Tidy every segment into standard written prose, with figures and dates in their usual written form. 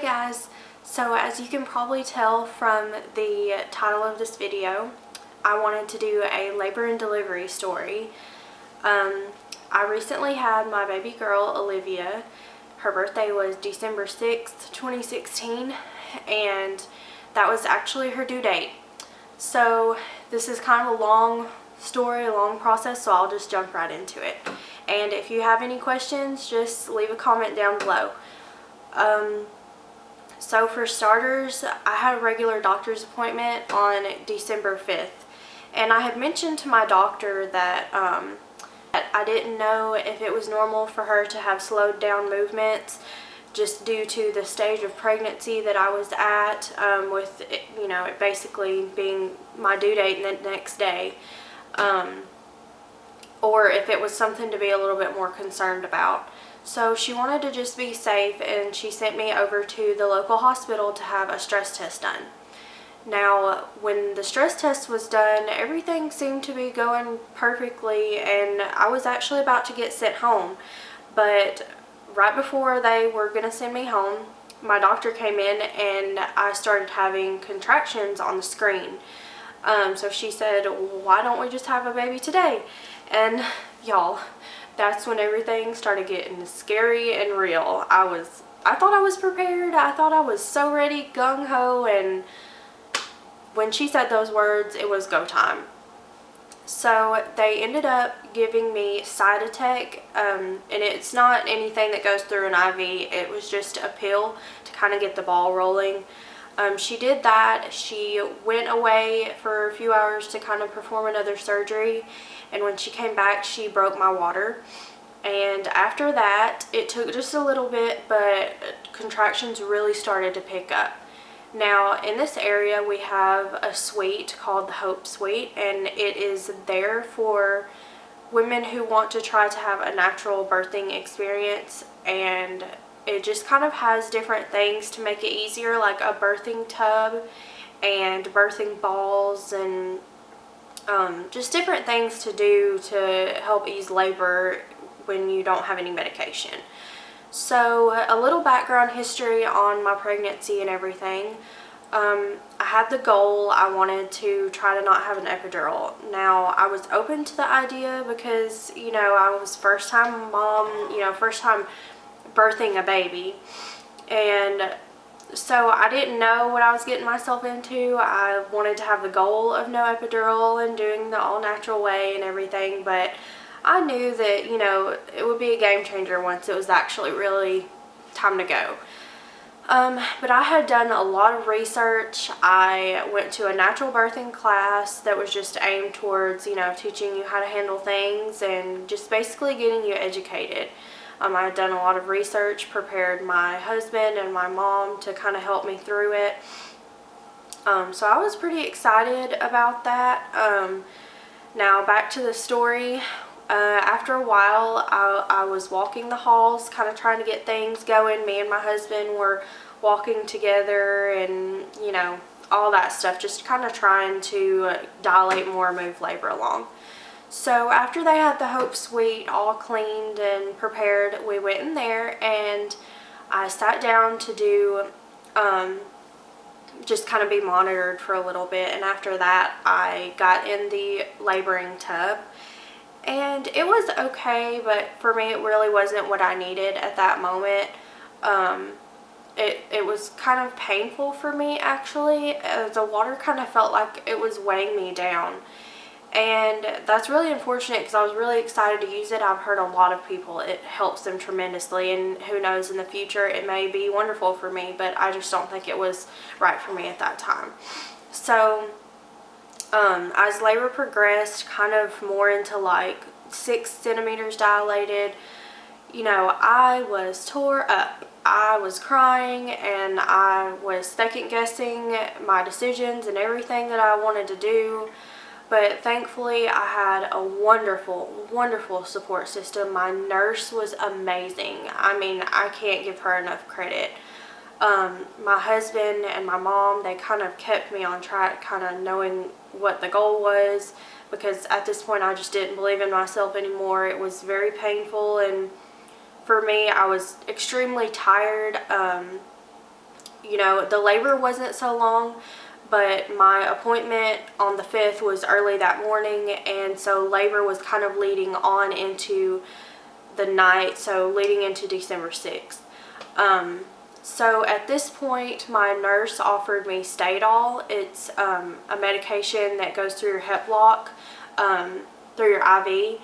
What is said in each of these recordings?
guys, so as you can probably tell from the title of this video, I wanted to do a labor and delivery story. I recently had my baby girl Olivia. Her birthday was December 6th, 2016, and that was actually her due date. So this is kind of a long story, a long process, so I'll just jump right into it. And if you have any questions, just leave a comment down below. So for starters, I had a regular doctor's appointment on December 5th. And I had mentioned to my doctor that I didn't know if it was normal for her to have slowed down movements just due to the stage of pregnancy that I was at, with it basically being my due date the next day, or if it was something to be a little bit more concerned about. So she wanted to just be safe, and she sent me over to the local hospital to have a stress test done. Now, when the stress test was done, everything seemed to be going perfectly, and I was actually about to get sent home. But right before they were going to send me home, my doctor came in and I started having contractions on the screen. So she said, why don't we just have a baby today? And y'all, that's when everything started getting scary and real. I thought I was prepared. I thought I was so ready, gung-ho, and when she said those words, it was go time. So they ended up giving me Cytotec, and it's not anything that goes through an IV. It was just a pill to kind of get the ball rolling. She did that. She went away for a few hours to kind of perform another surgery, and when she came back, she broke my water. And after that, it took just a little bit, but contractions really started to pick up. Now, in this area, we have a suite called the Hope Suite, and it is there for women who want to try to have a natural birthing experience, and it just kind of has different things to make it easier, like a birthing tub and birthing balls, and just different things to do to help ease labor when you don't have any medication. So a little background history on my pregnancy and everything. I had the goal, I wanted to try to not have an epidural. Now, I was open to the idea because, I was first time mom, first time birthing a baby. And so I didn't know what I was getting myself into. I wanted to have the goal of no epidural and doing the all natural way and everything, but I knew that, it would be a game changer once it was actually really time to go. But I had done a lot of research. I went to a natural birthing class that was just aimed towards, teaching you how to handle things and just basically getting you educated. I had done a lot of research, prepared my husband and my mom to kind of help me through it. So I was pretty excited about that. Now back to the story. After a while, I was walking the halls, kind of trying to get things going. Me and my husband were walking together and, all that stuff, just kind of trying to dilate more, move labor along. So after they had the Hope Suite all cleaned and prepared, we went in there and I sat down to do, just kind of be monitored for a little bit. And after that, I got in the laboring tub. And it was okay, but for me, it really wasn't what I needed at that moment. It was kind of painful for me, actually. The water kind of felt like it was weighing me down. And that's really unfortunate because I was really excited to use it. I've heard a lot of people, it helps them tremendously, and who knows, in the future it may be wonderful for me, but I just don't think it was right for me at that time. So as labor progressed, kind of more into like 6 centimeters dilated, I was tore up. I was crying and I was second guessing my decisions and everything that I wanted to do. But thankfully, I had a wonderful, wonderful support system. My nurse was amazing. I mean, I can't give her enough credit. My husband and my mom, they kind of kept me on track, kind of knowing what the goal was, because at this point I just didn't believe in myself anymore. It was very painful, and for me, I was extremely tired. you know, the labor wasn't so long, but my appointment on the 5th was early that morning, and so labor was kind of leading on into the night, so leading into December 6th. So at this point, my nurse offered me Stadol. It's a medication that goes through your hip lock, through your IV.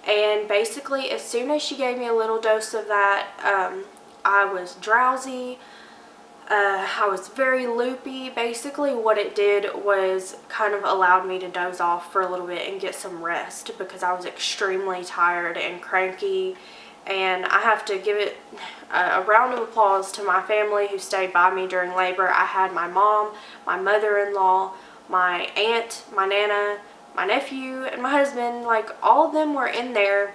And basically, as soon as she gave me a little dose of that, I was drowsy. I was very loopy. Basically, what it did was kind of allowed me to doze off for a little bit and get some rest, because I was extremely tired and cranky. And I have to give it a round of applause to my family who stayed by me during labor. I had my mom, my mother-in-law, my aunt, my nana, my nephew, and my husband. Like, all of them were in there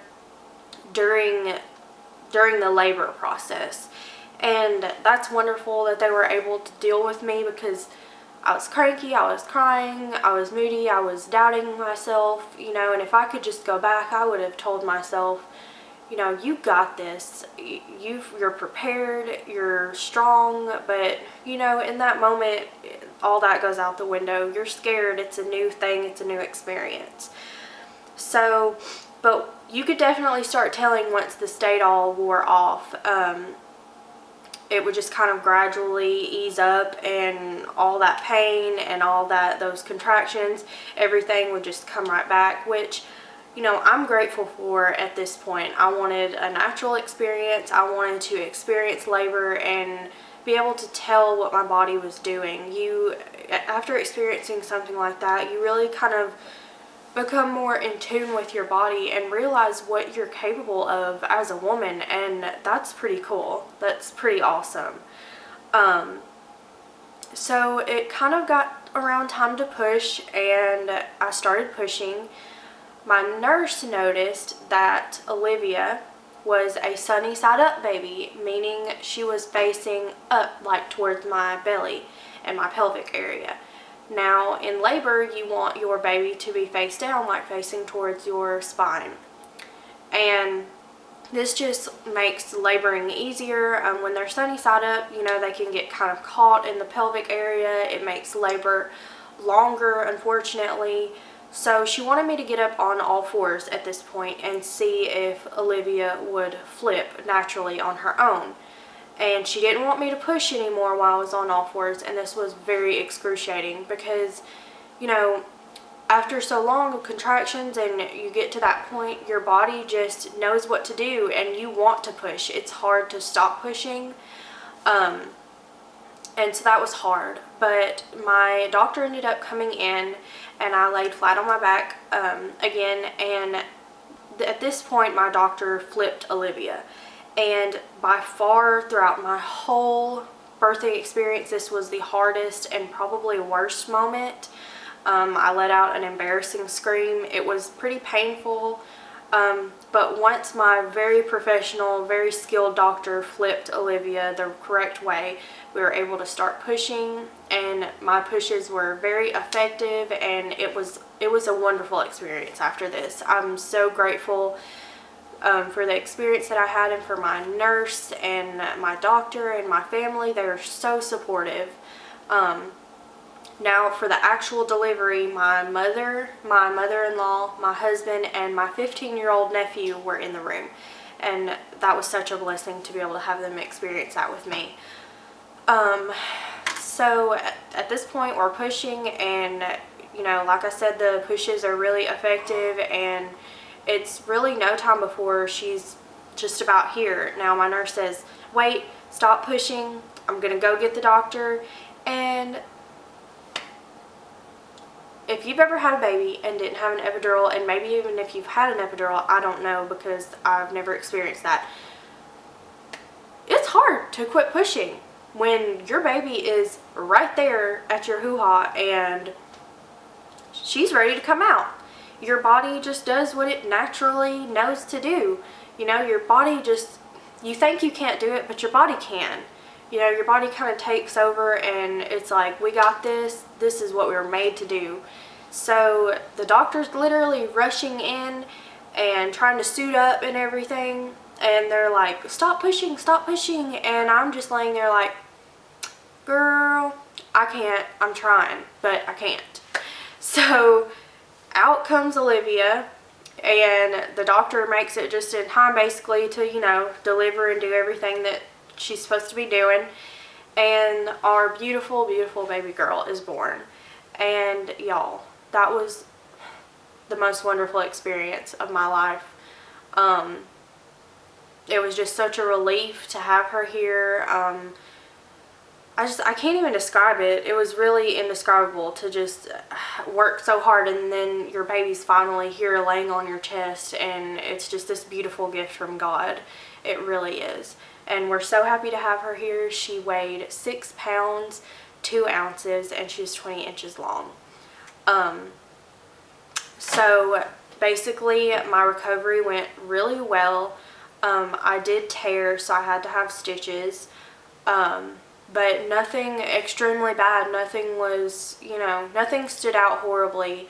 during the labor process. And that's wonderful that they were able to deal with me, because I was cranky, I was crying, I was moody, I was doubting myself, you know. And if I could just go back, I would have told myself, you know, you got this, you're prepared, you're strong. But, you know, in that moment, all that goes out the window. You're scared, it's a new thing, it's a new experience. So, but you could definitely start telling once the Stadol wore off. It would just kind of gradually ease up, and all that pain and all that, those contractions, everything would just come right back, which, you know, I'm grateful for at this point. I wanted a natural experience. I wanted to experience labor and be able to tell what my body was doing. After experiencing something like that, you really kind of become more in tune with your body and realize what you're capable of as a woman, and that's pretty cool. That's pretty awesome. So it kind of got around time to push, and I started pushing. My nurse noticed that Olivia was a sunny side up baby, meaning she was facing up, like towards my belly and my pelvic area. Now, in labor, you want your baby to be face down, like facing towards your spine. And this just makes laboring easier. When they're sunny side up, you know, they can get kind of caught in the pelvic area. It makes labor longer, unfortunately. So she wanted me to get up on all fours at this point and see if Olivia would flip naturally on her own. And she didn't want me to push anymore while I was on all fours, and this was very excruciating, because, you know, after so long of contractions and you get to that point, your body just knows what to do and you want to push. It's hard to stop pushing. And so that was hard. But my doctor ended up coming in, and I laid flat on my back again, and at this point my doctor flipped Olivia. And by far, throughout my whole birthing experience, this was the hardest and probably worst moment. I let out an embarrassing scream. It was pretty painful, but once my very professional, very skilled doctor flipped Olivia the correct way, we were able to start pushing, and my pushes were very effective, and it was a wonderful experience after this. I'm so grateful for the experience that I had, and for my nurse and my doctor and my family. They were so supportive. Now for the actual delivery, my mother, my mother-in-law, my husband, and my 15-year-old nephew were in the room, and that was such a blessing to be able to have them experience that with me. So at this point we're pushing, and, you know, like I said, the pushes are really effective, and it's really no time before she's just about here. Now my nurse says, wait, stop pushing, I'm gonna go get the doctor. And if you've ever had a baby and didn't have an epidural, and maybe even if you've had an epidural, I don't know, because I've never experienced that, it's hard to quit pushing when your baby is right there at your hoo-ha and she's ready to come out. Your body just does what it naturally knows to do. You know, your body just, you think you can't do it, but your body can. You know, your body kind of takes over, and it's like, we got this. This is what we were made to do. So the doctor's literally rushing in and trying to suit up and everything. And they're like, stop pushing, stop pushing. And I'm just laying there like, girl, I can't. I'm trying, but I can't. So out comes Olivia, and the doctor makes it just in time basically to, you know, deliver and do everything that she's supposed to be doing. And our beautiful, beautiful baby girl is born. And y'all, that was the most wonderful experience of my life. It was just such a relief to have her here. I can't even describe it. It was really indescribable to just work so hard and then your baby's finally here laying on your chest, and it's just this beautiful gift from God. It really is. And we're so happy to have her here. She weighed 6 pounds, 2 ounces, and she's 20 inches long. So basically my recovery went really well. I did tear, so I had to have stitches. But nothing extremely bad. Nothing was, you know, nothing stood out horribly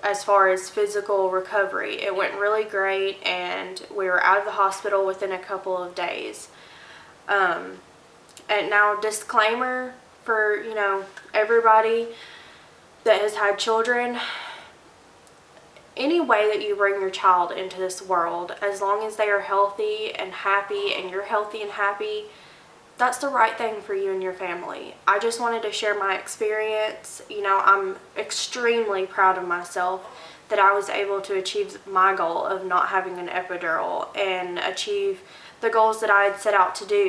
as far as physical recovery. It went really great, and we were out of the hospital within a couple of days. And now, disclaimer for, you know, everybody that has had children: any way that you bring your child into this world, as long as they are healthy and happy and you're healthy and happy, that's the right thing for you and your family. I just wanted to share my experience. You know, I'm extremely proud of myself that I was able to achieve my goal of not having an epidural and achieve the goals that I had set out to do.